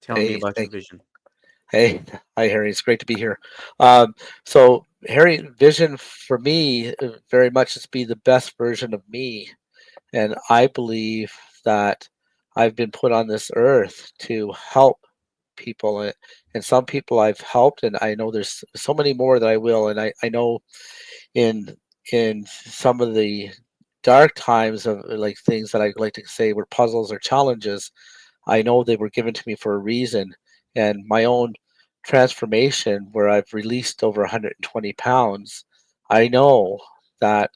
Tell me Hey, about your thank vision. hey, hi Harry. It's great to be here. So Harry, vision for me very much is be the best version of me, and I believe that I've been put on this earth to help people, and some people I've helped, and I know there's so many more that I will, and I know in some of the dark times of like things that I like to say were puzzles or challenges. I know they were given to me for a reason, and my own transformation, where I've released over 120 pounds, I know that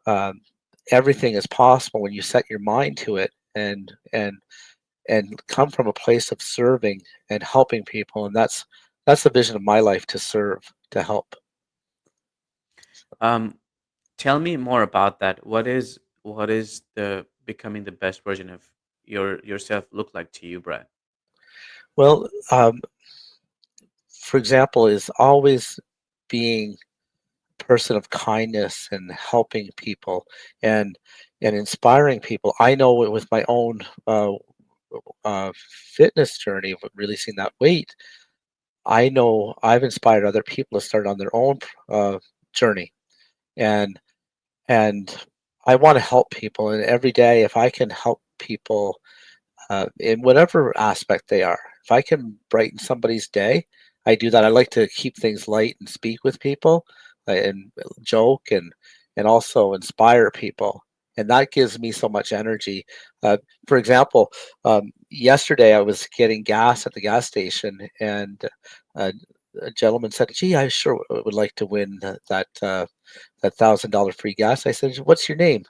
um, everything is possible when you set your mind to it, and come from a place of serving and helping people, and that's the vision of my life, to serve, to help. Um, Tell me more about that. What is the becoming the best version of yourself look like to you, Brad? Well, for example, is always being a person of kindness and helping people, and inspiring people. I know with my own fitness journey of releasing that weight, I know I've inspired other people to start on their own journey, and and I want to help people. And every day, if I can help people in whatever aspect they are, if I can brighten somebody's day, I do that. I like to keep things light and speak with people, and joke, and also inspire people. And that gives me so much energy. For example, yesterday I was getting gas at the gas station, and uh, a gentleman said, "Gee, I sure would like to win that $1,000 free gas." I said, "What's your name?"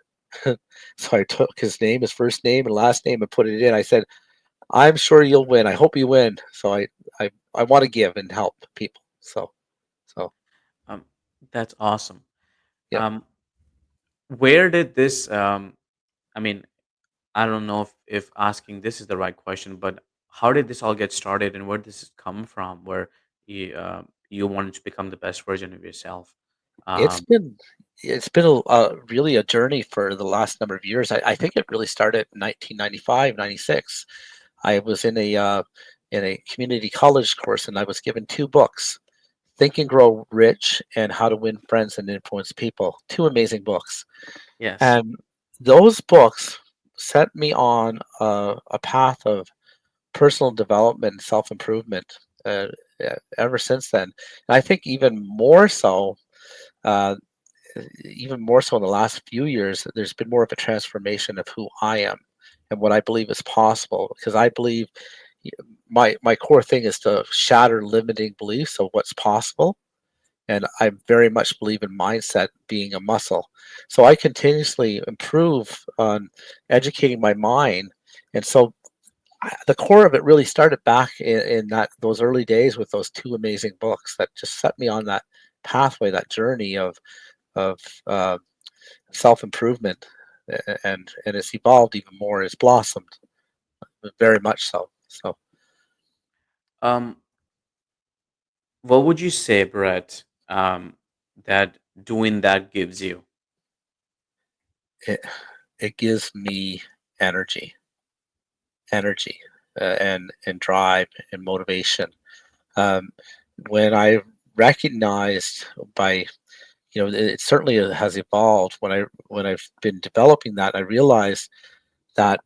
So I took his name, his first name and last name, and put it in. I said, "I'm sure you'll win. I hope you win." So I want to give and help people. So Um, that's awesome. yeah, Um, where did this? I mean, I don't know if asking this is the right question, but how did this all get started, and where does this come from? Where you wanted to become the best version of yourself? it's Um, been it's been really a journey for the last number of years. I think it really started in 1995, 96. I was in a community college course, and I was given two books: Think and Grow Rich and How to Win Friends and Influence People. Two amazing books. yes. And those books set me on a path of personal development and self improvement ever since then. And I think uh, even more so in the last few years, there's been more of a transformation of who I am and what I believe is possible. Because I believe my core thing is to shatter limiting beliefs of what's possible, and I very much believe in mindset being a muscle. So I continuously improve on educating my mind, and so the core of it really started back in that those early days with those two amazing books that just set me on that pathway, that journey of uh, self improvement, and it's evolved even more, it's blossomed very much so. So Um, what would you say, Brett, that doing that gives you? it it gives me energy, energy, and drive and motivation. Um, when I recognized by, it certainly has evolved. When I've been developing that, I realized that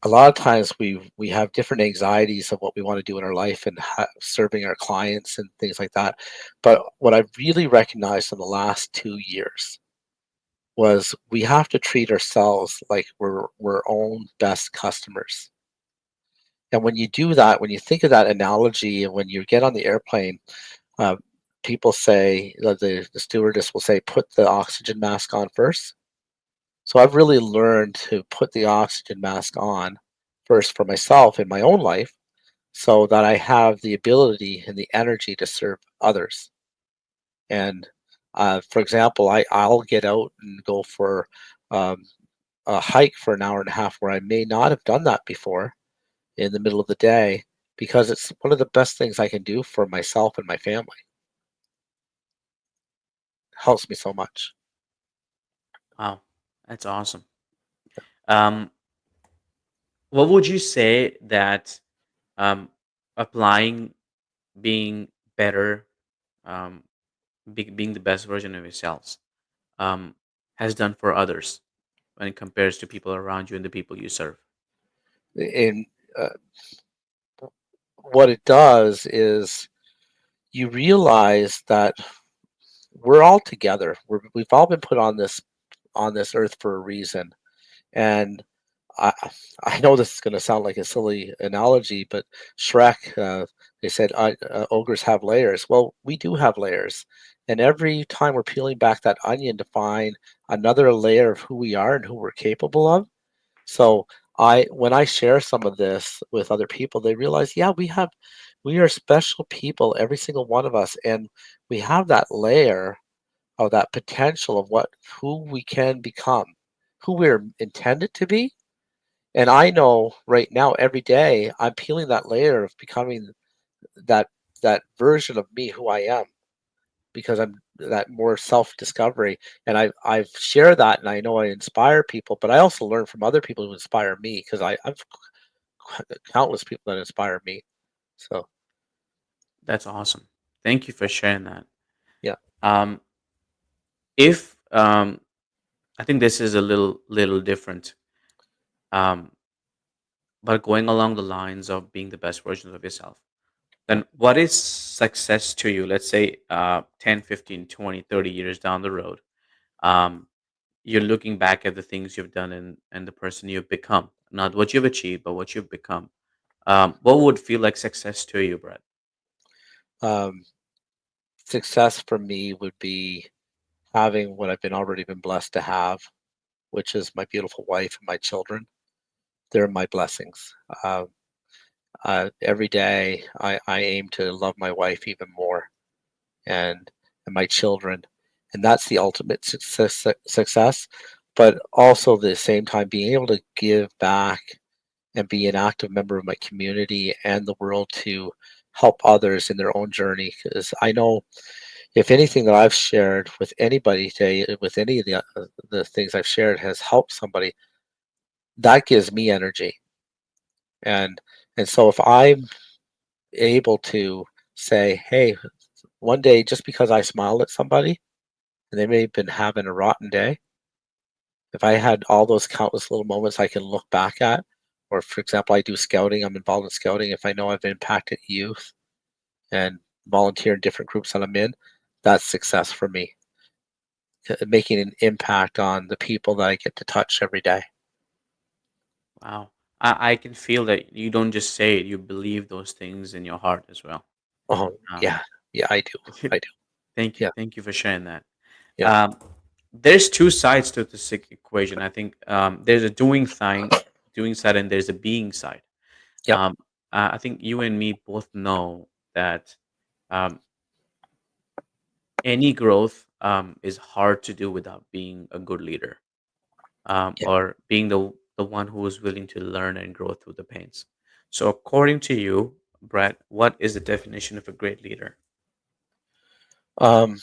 a lot of times we have different anxieties of what we want to do in our life, and serving our clients and things like that. But what I've really recognized in the last 2 years was we have to treat ourselves like we're own best customers. And when you do that, when you think of that analogy, and when you get on the airplane, uh, people say, the stewardess will say, put the oxygen mask on first. So I've really learned to put the oxygen mask on first for myself in my own life, so that I have the ability and the energy to serve others. And for example, I'll get out and go for um, a hike for an hour and a half where I may not have done that before in the middle of the day, because it's one of the best things I can do for myself and my family. It helps me so much. Wow, that's awesome. Um, what would you say that? Um, applying being better, um, being the best version of yourselves, um, has done for others when it compares to people around you and the people you serve? And uh, what it does is you realize that we're all together. We've all been put on this earth for a reason. And I I know this is going to sound like a silly analogy, but Shrek, they said ogres have layers. Well, we do have layers, and every time we're peeling back that onion to find another layer of who we are and who we're capable of. So when I share some of this with other people, they realize, yeah, we are special people, every single one of us, and we have that layer of that potential of what who we can become, who we're intended to be. And I know right now, every day, I'm peeling that layer of becoming that that version of me, who I am, because I'm that more self-discovery. And I've shared that, and I know I inspire people, but I also learn from other people who inspire me because I've countless people that inspire me. So That's awesome. Thank you for sharing that. yeah, Um, if I think this is a little different, um, but going along the lines of being the best versions of yourself, yeah. then what is success to you? Let's say 10, 15, 20, 30 years down the road. Um, you're looking back at the things you've done and the person you've become, not what you've achieved, but what you've become. What would feel like success to you, Brett? Um, Success for me would be having what I've been already been blessed to have, which is my beautiful wife and my children. They're my blessings. Every day, I aim to love my wife even more, and and my children, and that's the ultimate success. But also, at the same time, being able to give back and be an active member of my community and the world to help others in their own journey. Because I know if anything that I've shared with anybody today, with any of the things I've shared has helped somebody, that gives me energy. And so if I'm able to say, hey, one day just because I smiled at somebody and they may have been having a rotten day, if I had all those countless little moments I can look back at, or for example, I do scouting, I'm involved in scouting. If I know I've impacted youth and volunteer in different groups that I'm in, that's success for me, making an impact on the people that I get to touch every day. Wow. I can feel that you don't just say it, you believe those things in your heart as well. Oh, Um, yeah. Yeah, I do. I do. thank you. Yeah. Thank you for sharing that. Yeah. Um, there's two sides to the sick equation. I think there's a doing side, and there's a being side. Yep. Um, I think you and me both know that um, any growth is hard to do without being a good leader, Yeah. or being the one who is willing to learn and grow through the pains. So, according to you, Brett, what is the definition of a great leader? Um,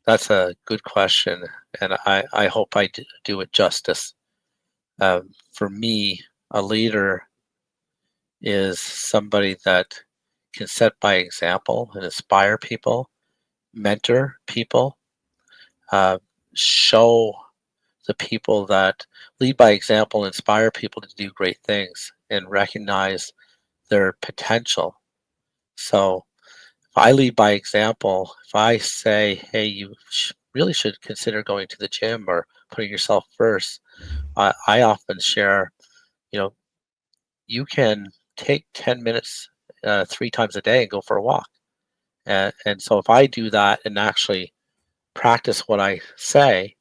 that's a good question, and I hope I do it justice. For me, a leader is somebody that can set by example and inspire people, mentor people, uh, show the people that lead by example, inspire people to do great things and recognize their potential. So if I lead by example, if I say, hey, you really should consider going to the gym or putting yourself first, I often share, you know, you can take 10 minutes 3 times a day and go for a walk. And so if I do that and actually practice what I say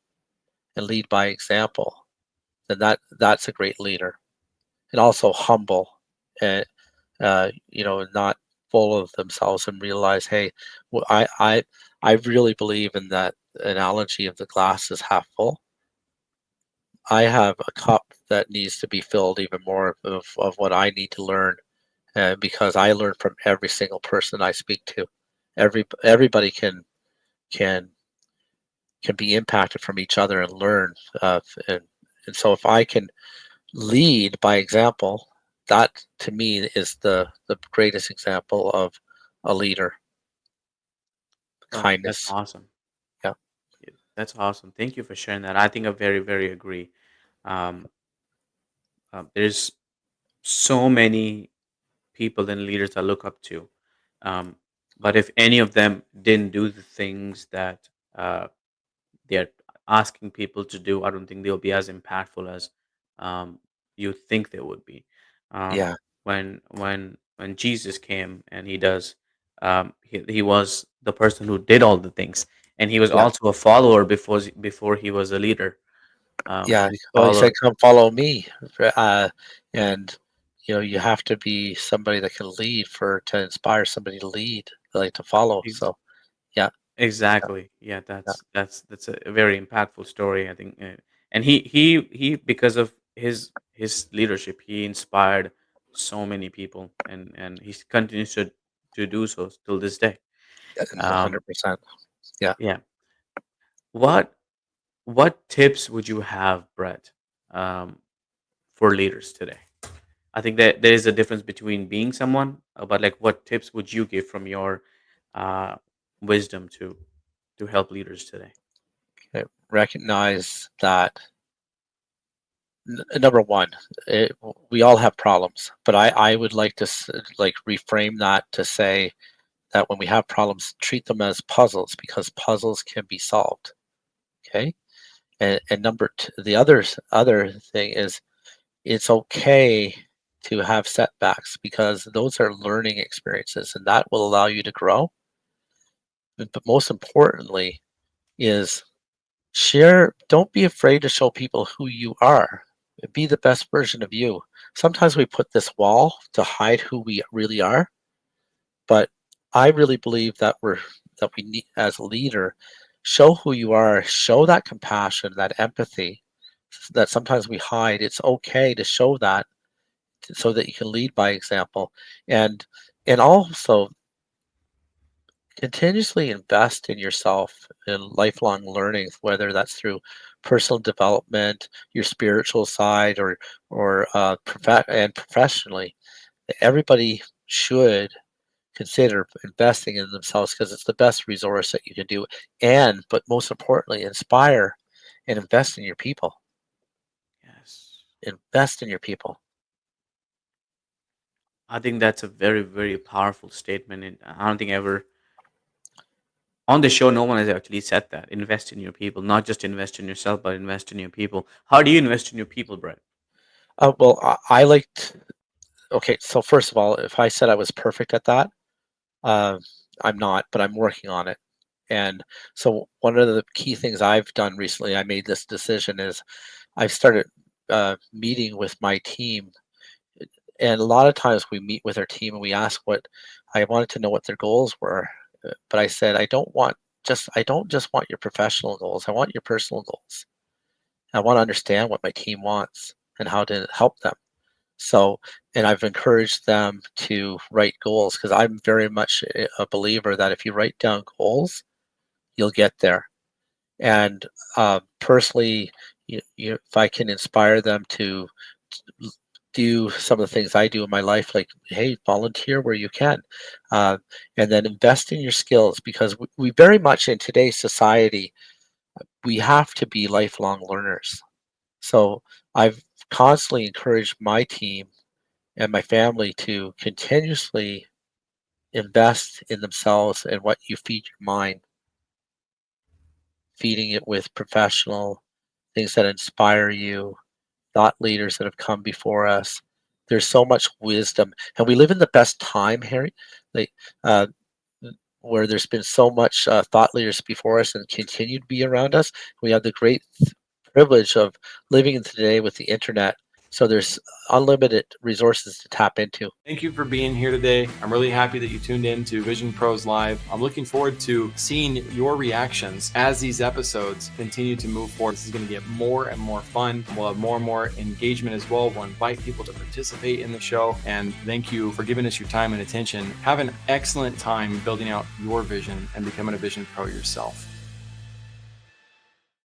and lead by example, then that's a great leader. And also humble and not full of themselves and realize, hey, I really believe in that analogy of the glass is half full. I have a cup that needs to be filled even more of what I need to learn, because I learn from every single person I speak to. Everybody can can be impacted from each other and learn. And so if I can lead by example, that to me is the greatest example of a leader, Oh, that's kindness. awesome. Yeah, Yeah, that's awesome. Thank you for sharing that. I think I very, very agree. Um, there's so many people and leaders I look up to. Um, but if any of them didn't do the things that they're asking people to do, I don't think they'll be as impactful as um, you think they would be. Um, yeah, when Jesus came and he does, he was the person who did all the things, and he was yeah, also a follower before he was a leader. yeah. He Well, he said, followed "Come follow me," and you have to be somebody that can lead for to inspire somebody to lead, like to follow. So yeah, yeah, exactly. Yeah, yeah, that's a very impactful story, I think, and he because of his leadership, he inspired so many people, and he continues to do so till this day. one Um, 100%. Yeah. yeah. What what tips would you have, Brett, um, for leaders today? I think that there is a difference between being someone, but like, what tips would you give from your uh, wisdom to help leaders today? Recognize that number one, we all have problems, but I would like to like reframe that to say that when we have problems, treat them as puzzles because puzzles can be solved. Okay, and number two, the other thing is it's okay to have setbacks because those are learning experiences and that will allow you to grow. But most importantly is don't be afraid to show people who you are. Be the best version of you. Sometimes we put this wall to hide who we really are, but I really believe that we need as a leader, show who you are, show that compassion, that empathy that sometimes we hide. It's okay to show that so that you can lead by example. And and also continuously invest in yourself in lifelong learning, whether that's through personal development, your spiritual side, and professionally. Everybody should consider investing in themselves because it's the best resource that you can do. And, but most importantly, inspire and invest in your people. Yes. Invest in your people. I think that's a very, very powerful statement. And I don't think ever on the show, no one has actually said that. Invest in your people, not just invest in yourself, but invest in your people. How do you invest in your people, Brett? Well, I liked. Okay, so first of all, if I said I was perfect at that, uh, I'm not, but I'm working on it. And so one of the key things I've done recently, I made this decision is I've started meeting with my team, and a lot of times we meet with our team and we ask what I wanted to know what their goals were, but I said I don't just want your professional goals. I want your personal goals. I want to understand what my team wants and how to help them. So, and I've encouraged them to write goals because I'm very much a believer that if you write down goals, you'll get there. And personally, if I can inspire them to l- do some of the things I do in my life, like, hey, volunteer where you can, uh, and then invest in your skills because we very much in today's society, we have to be lifelong learners. So I've constantly encouraged my team and my family to continuously invest in themselves and what you feed your mind, feeding it with professional things that inspire you, thought leaders that have come before us. There's so much wisdom, and we live in the best time, Harry, like uh, where there's been so much thought leaders before us and continue to be around us. We have the great privilege of living in today with the internet, so there's unlimited resources to tap into. Thank you for being here today. I'm really happy that you tuned in to Vision Pros Live. I'm looking forward to seeing your reactions as these episodes continue to move forward. This is going to get more and more fun. We'll have more and more engagement as well. We'll invite people to participate in the show. And thank you for giving us your time and attention. Have an excellent time building out your vision and becoming a Vision Pro yourself.